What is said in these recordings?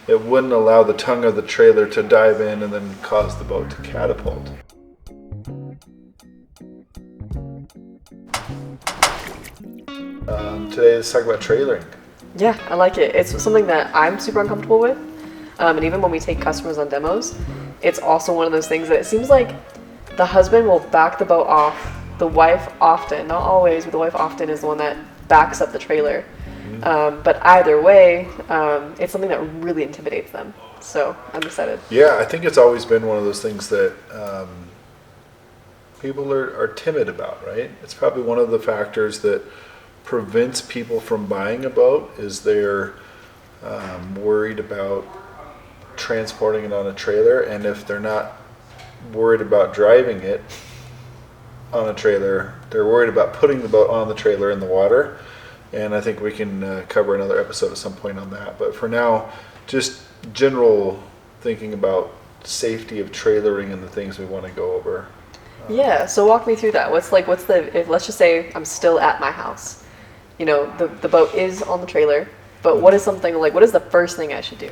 it wouldn't allow the tongue of the trailer to dive in and then cause the boat to catapult. Today, let's talk about trailering. Yeah, I like it. It's something that I'm super uncomfortable with. And even when we take customers on demos, it's also one of those things that it seems like the husband will back the boat off. The wife often, not always, but the wife often is the one that backs up the trailer. But either way, it's something that really intimidates them. So I'm excited. Yeah, I think it's always been one of those things that people are timid about, right? It's probably one of the factors that prevents people from buying a boat is they're worried about transporting it on a trailer, and if they're not worried about driving it on a trailer, they're worried about putting the boat on the trailer in the water. And I think we can cover another episode at some point on that. But for now, just general thinking about safety of trailering and the things we want to go over. Yeah, so walk me through that. Let's just say I'm still at my house. You know, the boat is on the trailer, but what is the first thing I should do?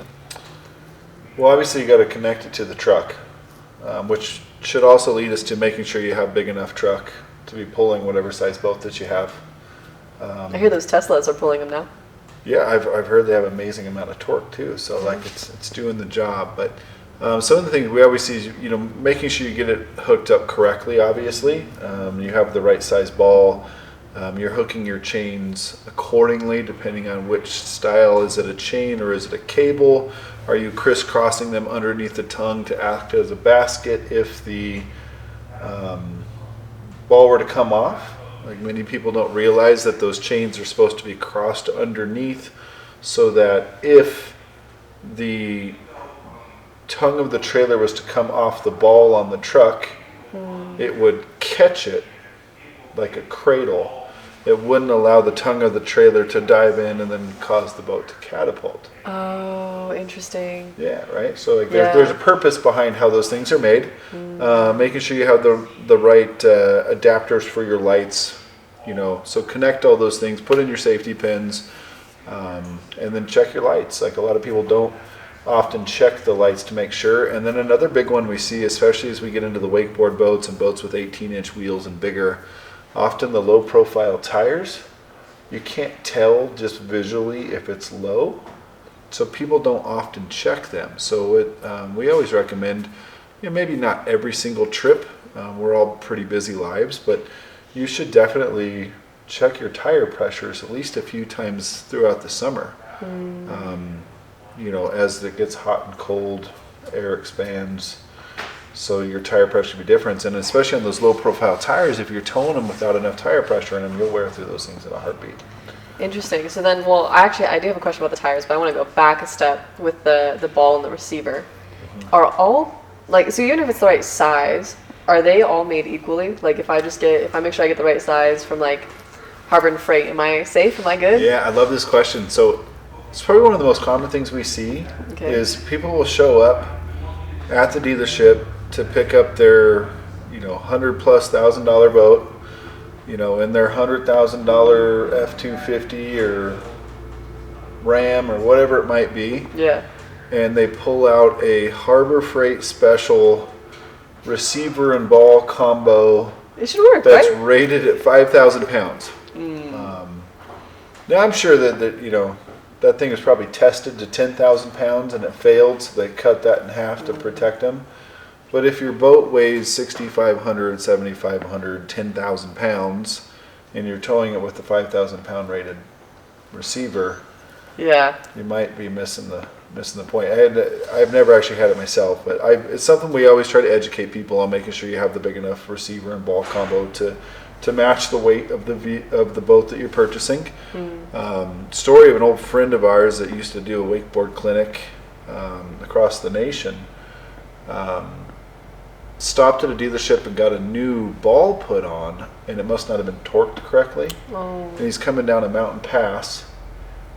Well, obviously you got to connect it to the truck, which should also lead us to making sure you have big enough truck to be pulling whatever size boat that you have. I hear those Teslas are pulling them now. Yeah, I've heard they have an amazing amount of torque too. So like it's doing the job. But some of the things we always see is making sure you get it hooked up correctly. Obviously, you have the right size ball. You're hooking your chains accordingly, depending on which style. Is it a chain or is it a cable? Are you crisscrossing them underneath the tongue to act as a basket if the ball were to come off? Like many people don't realize that those chains are supposed to be crossed underneath so that if the tongue of the trailer was to come off the ball on the truck, it would catch it like a cradle. It wouldn't allow the tongue of the trailer to dive in and then cause the boat to catapult. Oh, interesting. Yeah, right? So there's a purpose behind how those things are made. Making sure you have the right adapters for your lights. So connect all those things, put in your safety pins, and then check your lights. Like a lot of people don't often check the lights to make sure. And then another big one we see, especially as we get into the wakeboard boats and boats with 18-inch wheels and bigger, often the low profile tires, you can't tell just visually if it's low. So people don't often check them. So we always recommend, maybe not every single trip. We're all pretty busy lives, but you should definitely check your tire pressures at least a few times throughout the summer. As it gets hot and cold, air expands. So your tire pressure will be different, and especially on those low-profile tires, if you're towing them without enough tire pressure in them, you'll wear through those things in a heartbeat. Interesting. So then, I do have a question about the tires, but I want to go back a step with the ball and the receiver. Are all so even if it's the right size, are they all made equally? Like if I make sure I get the right size from like Harbor and Freight, am I safe? Am I good? Yeah, I love this question. So it's probably one of the most common things we see is people will show up at the dealership to pick up their, $100,000+ boat, in their $100,000 F-250 or Ram or whatever it might be. Yeah. And they pull out a Harbor Freight special receiver and ball combo. It should work, that's right? rated at 5,000 pounds. Now I'm sure that that thing was probably tested to 10,000 pounds and it failed, so they cut that in half to protect them. But if your boat weighs 6,500, 7,500, 10,000 pounds, and you're towing it with a 5,000 pound rated receiver, you might be missing the point. I've never actually had it myself, but it's something we always try to educate people on, making sure you have the big enough receiver and ball combo to match the weight of the boat that you're purchasing. Story of an old friend of ours that used to do a wakeboard clinic across the nation. Stopped at a dealership and got a new ball put on, and it must not have been torqued correctly. And he's coming down a mountain pass,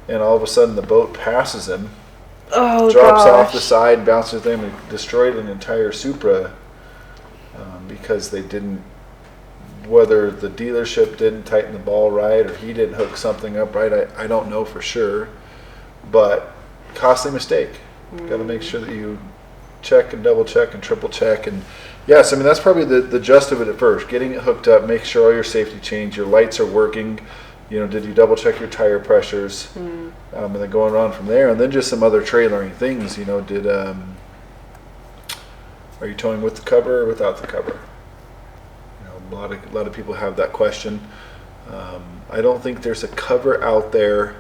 and all of a sudden the boat passes him, drops off the side, bounces them, and destroyed an entire Supra because they didn't, whether the dealership didn't tighten the ball right or he didn't hook something up right, I don't know for sure, but costly mistake. Got to make sure that you check and double check and triple check. And yes, I mean, that's probably the gist of it at first. Getting it hooked up, make sure all your safety chains, your lights are working. Did you double check your tire pressures? And then going on from there. And then just some other trailering things. Are you towing with the cover or without the cover? A lot of people have that question. I don't think there's a cover out there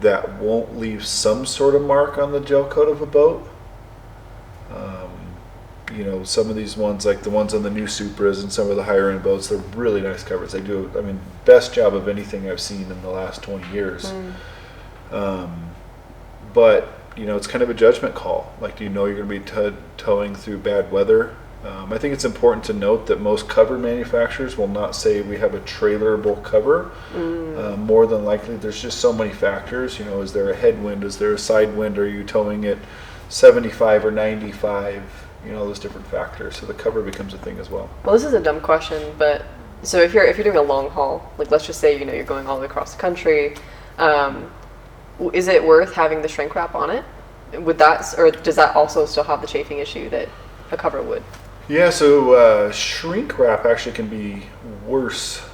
that won't leave some sort of mark on the gel coat of a boat. Some of these ones, like the ones on the new Supras and some of the higher end boats, they're really nice covers. They do, best job of anything I've seen in the last 20 years. But, it's kind of a judgment call. Like, do you know you're going to be towing through bad weather? I think it's important to note that most cover manufacturers will not say we have a trailerable cover. More than likely, there's just so many factors. Is there a headwind? Is there a side wind? Are you towing at 75 or 95? Those different factors. So the cover becomes a thing as well. Well, this is a dumb question, but so if you're doing a long haul, like let's just say you're going all the way across the country, is it worth having the shrink wrap on it? Would that, or does that also still have the chafing issue that a cover would? Yeah, so shrink wrap actually can be worse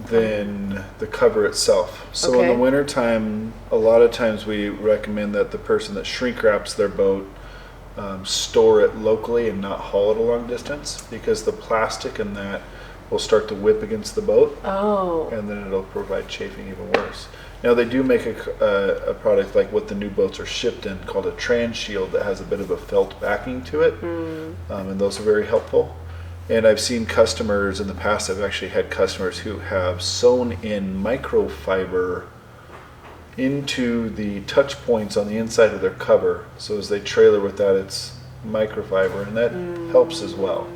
than the cover itself. So in the wintertime, a lot of times we recommend that the person that shrink wraps their boat store it locally and not haul it a long distance, because the plastic in that will start to whip against the boat. And then it'll provide chafing even worse. Now they do make a product like what the new boats are shipped in called a Trans Shield that has a bit of a felt backing to it, and those are very helpful. And I've seen customers in the past, I've actually had customers who have sewn in microfiber into the touch points on the inside of their cover, so as they trailer with that, it's microfiber, and that helps as well.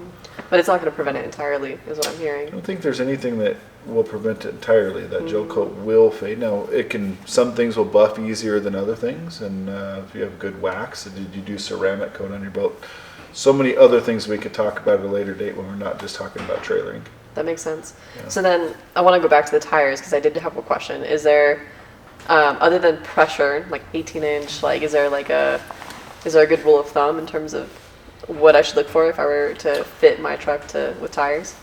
But it's not going to prevent it entirely, is what I'm hearing. I don't think there's anything that will prevent it entirely. That gel coat will fade. Now, some things will buff easier than other things, and if you have good wax, did you do ceramic coat on your boat? So many other things we could talk about at a later date when we're not just talking about trailering. That makes sense. Yeah. So then I want to go back to the tires, because I did have a question. Is there, other than pressure, like 18-inch, is there a good rule of thumb in terms of what I should look for if I were to fit my truck with tires?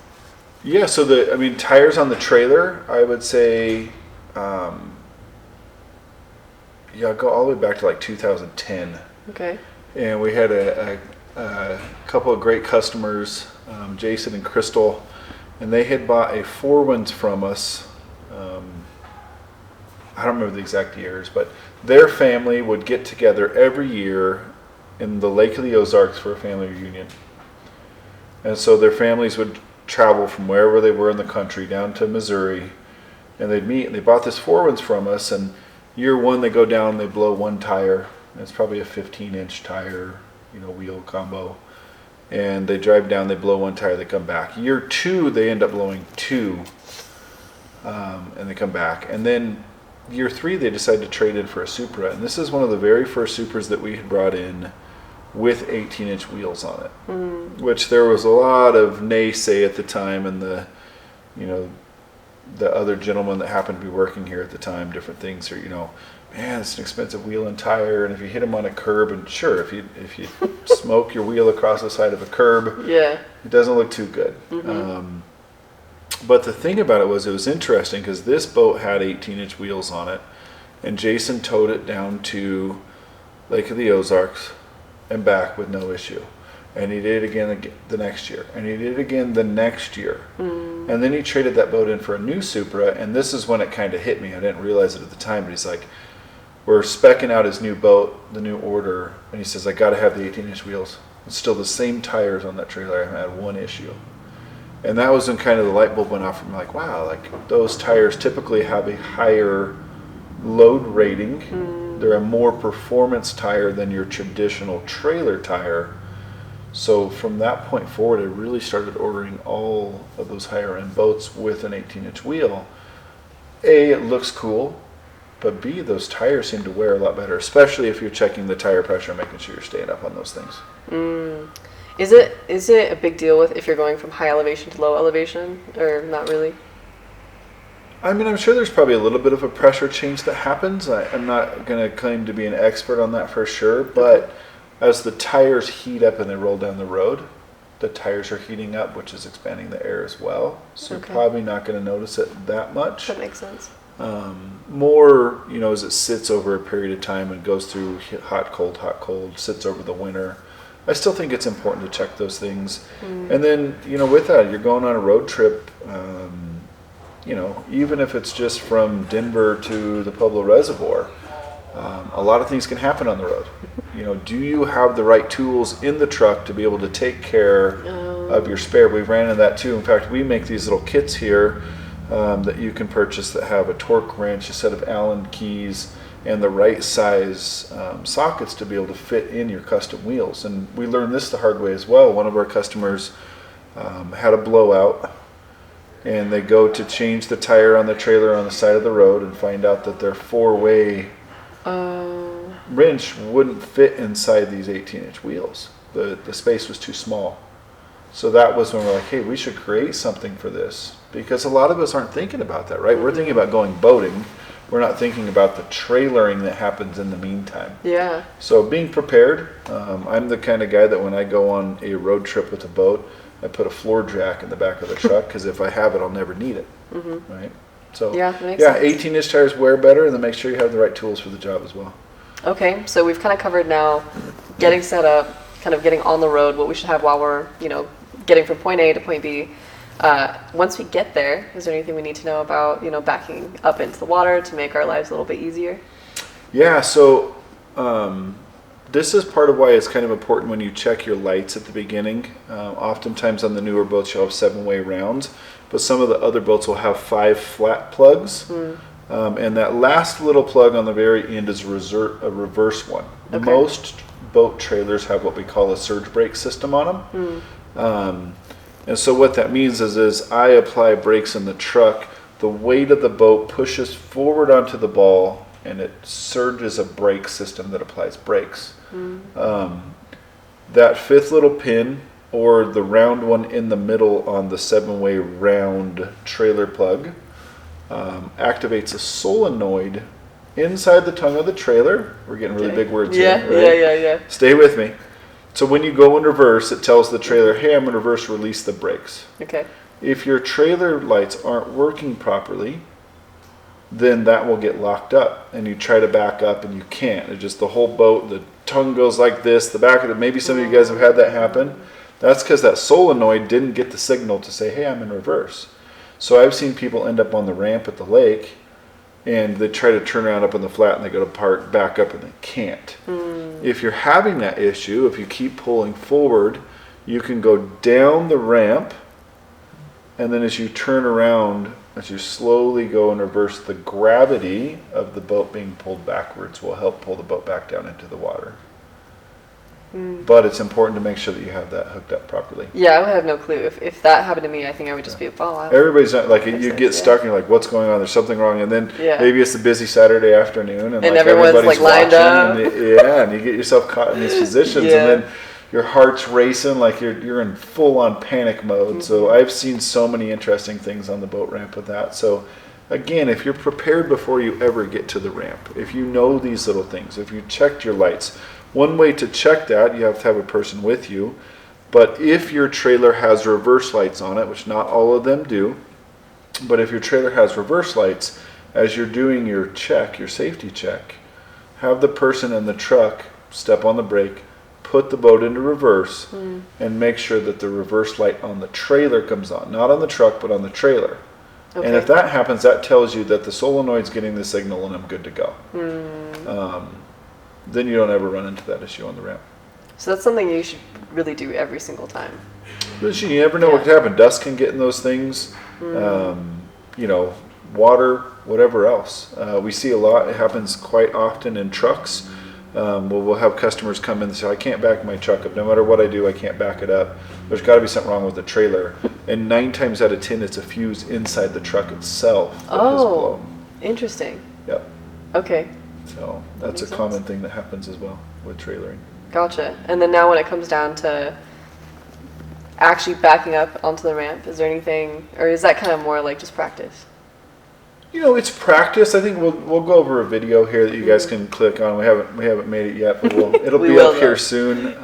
Yeah, so tires on the trailer, I would say, go all the way back to 2010. Okay. And we had a couple of great customers, Jason and Crystal, and they had bought a Four Winds from us. I don't remember the exact years, but their family would get together every year in the Lake of the Ozarks for a family reunion. And so their families would travel from wherever they were in the country down to Missouri, and they'd meet, and they bought this Four Winds from us, and year one they go down, they blow one tire, and it's probably a 15-inch tire, wheel combo, and they drive down, they blow one tire, they come back. Year two they end up blowing two, and they come back, and then year three they decide to trade in for a Supra, and this is one of the very first Supras that we had brought in with 18-inch wheels on it, which there was a lot of naysay at the time, and the other gentleman that happened to be working here at the time, different things are, man, it's an expensive wheel and tire, and if you hit them on a curb, and sure, if you smoke your wheel across the side of a curb, it doesn't look too good. But the thing about it was interesting, because this boat had 18-inch wheels on it, and Jason towed it down to Lake of the Ozarks and back with no issue. And he did it again the next year, and he did it again the next year. And then he traded that boat in for a new Supra, and this is when it kind of hit me. I didn't realize it at the time, but he's like, we're speccing out his new boat, the new order, and he says, I got to have the 18-inch wheels. It's still the same tires on that trailer. I haven't had one issue. And that was when kind of the light bulb went off. I'm like, wow, those tires typically have a higher load rating. They're a more performance tire than your traditional trailer tire. So from that point forward, I really started ordering all of those higher end boats with an 18-inch wheel. A, it looks cool, but B, those tires seem to wear a lot better, especially if you're checking the tire pressure and making sure you're staying up on those things. Is it a big deal if you're going from high elevation to low elevation, or not really? I mean, I'm sure there's probably a little bit of a pressure change that happens. I'm not going to claim to be an expert on that for sure, but as the tires heat up and they roll down the road, the tires are heating up, which is expanding the air as well. So you're probably not going to notice it that much. That makes sense. More, as it sits over a period of time and goes through hot, cold, sits over the winter. I still think it's important to check those things. And then, with that, you're going on a road trip, even if it's just from Denver to the Pueblo Reservoir, a lot of things can happen on the road. Do you have the right tools in the truck to be able to take care of your spare? We've ran into that too. In fact, we make these little kits here that you can purchase that have a torque wrench, a set of Allen keys, and the right size sockets to be able to fit in your custom wheels. And we learned this the hard way as well. One of our customers had a blowout, and they go to change the tire on the trailer on the side of the road and find out that their 4-way wrench wouldn't fit inside these 18-inch wheels. The space was too small. So that was when we're like, hey, we should create something for this, because a lot of us aren't thinking about that, right? We're thinking about going boating. We're not thinking about the trailering that happens in the meantime. Yeah. So being prepared. I'm the kind of guy that when I go on a road trip with a boat, I put a floor jack in the back of the truck, because if I have it, I'll never need it. Right? So yeah, 18-inch tires wear better, and then make sure you have the right tools for the job as well. Okay, so we've kind of covered now getting set up, kind of getting on the road, what we should have while we're, getting from point A to point B. Once we get there, is there anything we need to know about, backing up into the water to make our lives a little bit easier? Yeah, so this is part of why it's kind of important when you check your lights at the beginning. Oftentimes on the newer boats you'll have 7-way rounds, but some of the other boats will have 5 flat plugs. And that last little plug on the very end is a reverse one. Okay. Most boat trailers have what we call a surge brake system on them. And so what that means is I apply brakes in the truck, the weight of the boat pushes forward onto the ball, and it surges a brake system that applies brakes. That 5th little pin, or the round one in the middle on the 7-way round trailer plug, activates a solenoid inside the tongue of the trailer. We're getting really big words here, right? Yeah. Stay with me. So when you go in reverse, it tells the trailer, hey, I'm in reverse, release the brakes. Okay. If your trailer lights aren't working properly, then that will get locked up, and you try to back up and you can't. It's just the whole boat, the tongue goes like this, the back of it, maybe some of you guys have had that happen. That's because that solenoid didn't get the signal to say, hey, I'm in reverse. So I've seen people end up on the ramp at the lake, and they try to turn around up on the flat, and they go to back up, and they can't. If you're having that issue, if you keep pulling forward, you can go down the ramp, and then as you turn around, as you slowly go in reverse, the gravity of the boat being pulled backwards will help pull the boat back down into the water. But it's important to make sure that you have that hooked up properly. Yeah, I would have no clue. If that happened to me, I think I would just be a ball out. Everybody's not, like, you get stuck and you're like, what's going on? There's something wrong. And then maybe it's a busy Saturday afternoon, and like everyone's everybody's like lined up. And you get yourself caught in these positions, and then your heart's racing, like you're in full-on panic mode. So I've seen so many interesting things on the boat ramp with that. So again, if you're prepared before you ever get to the ramp, if you know these little things, if you checked your lights, one way to check that, you have to have a person with you. But if your trailer has reverse lights on it, which not all of them do, but if your trailer has reverse lights, as you're doing your check, your safety check, have the person in the truck step on the brake, put the boat into reverse, and make sure that the reverse light on the trailer comes on. Not on the truck, but on the trailer. Okay. And if that happens, that tells you that the solenoid's getting the signal and I'm good to go. Then you don't ever run into that issue on the ramp. So that's something you should really do every single time. But you never know what could happen. Dust can get in those things, water, whatever else. We see a lot. It happens quite often in trucks. We'll have customers come in and say, I can't back my truck up. No matter what I do, I can't back it up. There's got to be something wrong with the trailer. And 9 times out of 10, it's a fuse inside the truck itself that has blown. Interesting. Yep. Okay. So that's a common thing that happens as well with trailering. Gotcha. And then now when it comes down to actually backing up onto the ramp, is there anything, or is that kind of more like just practice? It's practice. I think we'll go over a video here that you guys can click on. We haven't made it yet, but it'll be up here soon.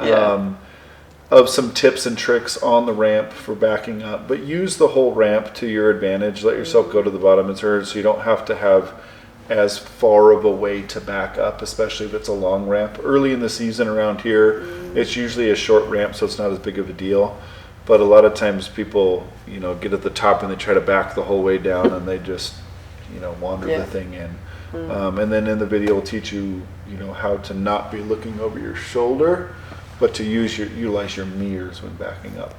Of some tips and tricks on the ramp for backing up, but use the whole ramp to your advantage. Let yourself go to the bottom and turn, so you don't have to have as far of a way to back up, especially if it's a long ramp. Early in the season around here, it's usually a short ramp, so it's not as big of a deal. But a lot of times people, get at the top and they try to back the whole way down, and they just, wander the thing in. And then in the video, we'll teach you, how to not be looking over your shoulder, but to utilize your mirrors when backing up.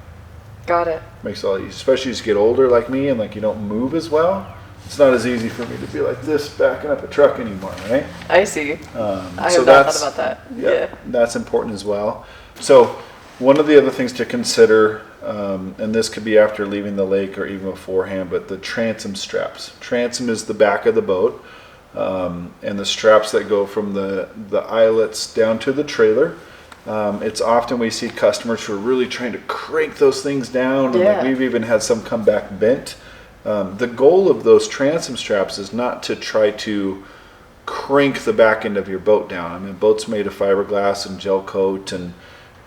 Got it. Makes it a lot easier, especially as you get older like me and you don't move as well. It's not as easy for me to be like this backing up a truck anymore, right? I see. I have not thought about that. Yeah, that's important as well. So one of the other things to consider, and this could be after leaving the lake or even beforehand, but the transom straps. Transom is the back of the boat, and the straps that go from the eyelets down to the trailer. It's often we see customers who are really trying to crank those things down, and we've even had some come back bent. The goal of those transom straps is not to try to crank the back end of your boat down. I mean, boat's made of fiberglass and gel coat, and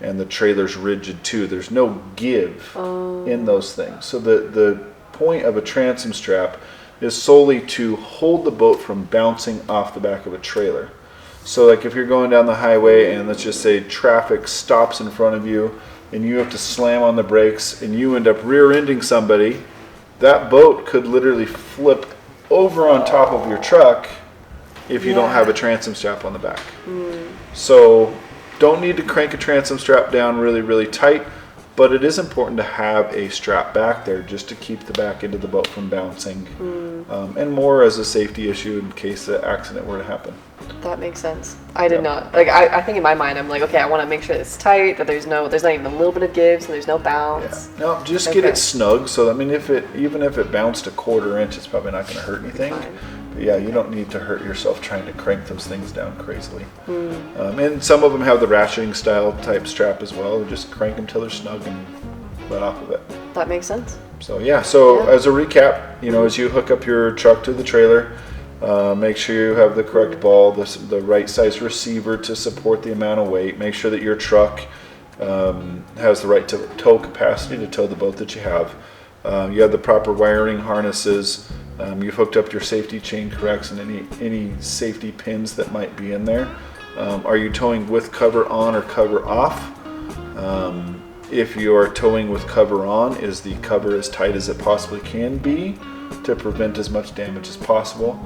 the trailer's rigid too. There's no give in those things. So the point of a transom strap is solely to hold the boat from bouncing off the back of a trailer. So if you're going down the highway and let's just say traffic stops in front of you and you have to slam on the brakes and you end up rear-ending somebody, that boat could literally flip over on top of your truck if you don't have a transom strap on the back. So don't need to crank a transom strap down really, really tight, but it is important to have a strap back there just to keep the back end of the boat from bouncing, and more as a safety issue in case the accident were to happen. That makes sense. I did not. I think in my mind, I'm like, okay, I want to make sure it's tight, that there's not even a little bit of give, so there's no bounce. Yeah. No, just get it snug. So, I mean, even if it bounced a quarter inch, it's probably not going to hurt anything. But yeah, you don't need to hurt yourself trying to crank those things down crazily. And some of them have the ratcheting style type strap as well. Just crank them till they're snug and let off of it. That makes sense. So as a recap, as you hook up your truck to the trailer, make sure you have the correct ball, the right size receiver to support the amount of weight. Make sure that your truck has the right tow capacity to tow the boat that you have. You have the proper wiring harnesses. You've hooked up your safety chain corrects and any safety pins that might be in there. Are you towing with cover on or cover off? If you are towing with cover on, is the cover as tight as it possibly can be to prevent as much damage as possible?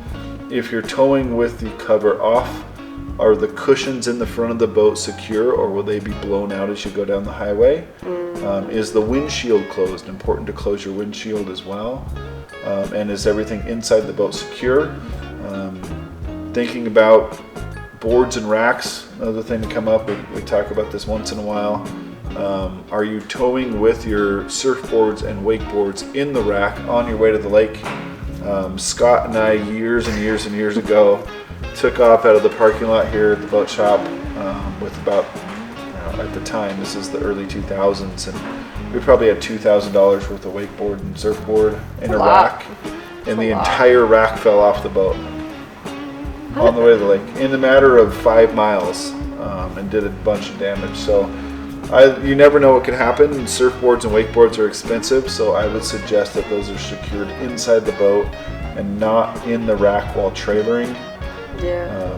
If you're towing with the cover off, are the cushions in the front of the boat secure, or will they be blown out as you go down the highway? Is the windshield closed? Important to close your windshield as well. And is everything inside the boat secure? Thinking about boards and racks, another thing to come up. We talk about this once in a while. Are you towing with your surfboards and wakeboards in the rack on your way to the lake? Scott and I, years and years and years ago, took off out of the parking lot here at the boat shop with about, at the time, this is the early 2000s, and we probably had $2,000 worth of wakeboard and surfboard in a rack, and the entire rack fell off the boat on the way to the lake in a matter of 5 miles, and did a bunch of damage. So you never know what could happen. Surfboards and wakeboards are expensive, so I would suggest that those are secured inside the boat and not in the rack while trailering.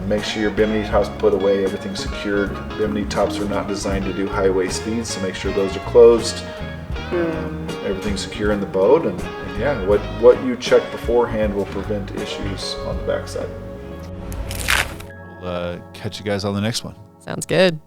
Make sure your bimini tops put away, everything's secured. Bimini tops are not designed to do highway speeds, so make sure those are closed. Everything's secure in the boat, and what you check beforehand will prevent issues on the backside. We'll catch you guys on the next one. Sounds good.